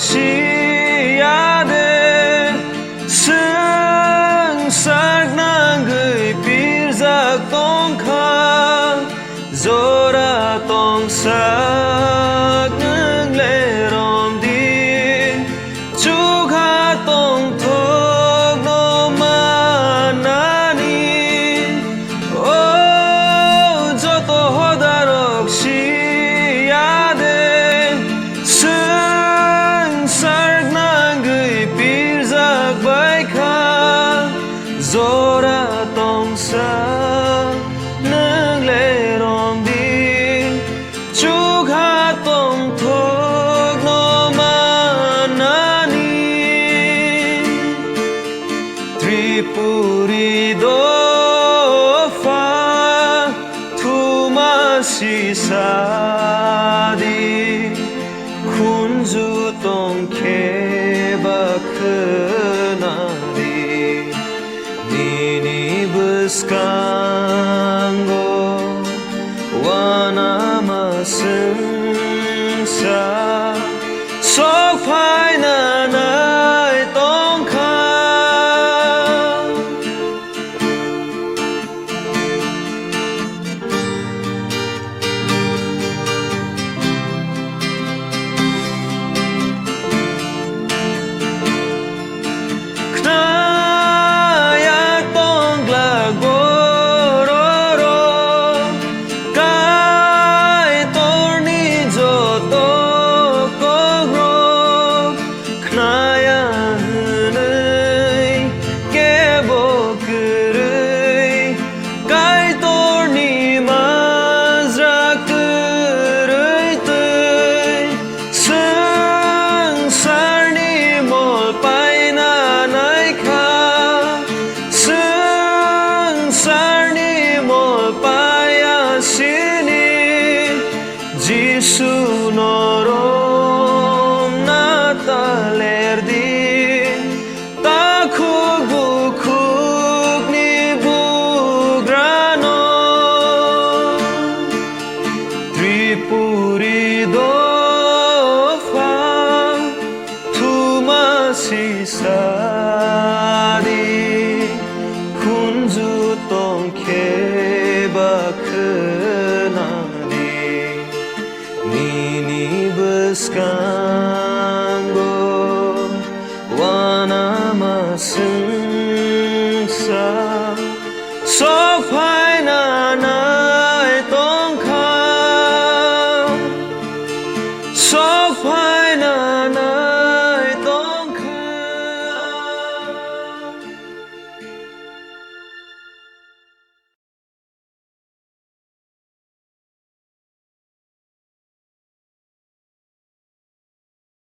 siade sung sak nang gửi pir giặc tông kha zora tông sak nâng lệ rom đi chú kha tông thok no manani o joto hodarok siade sung sak nang gửi pir giặc bai kha zora tông sak nâng lệ rom đi chú kha tông thok no manani Tripuri do fa thuma si sadi kunzu tong ke bakhnadi nini buskango wana masungsa sok phai na nai tong kha knayak tong glak bororo kai torni joto kogro knaya hunai kebo kurui kai torni mazrak kurui tui sangsarni mol paina nai kha sangsarni mol paya sini Jisu norom natalerdi takhuk bukhuk ni bugrano Tripuri do fa thuma si sadi kunzu tong ke bakhnadi nini buskango wana masungsa sok phai na nai tong kha sok phai na nai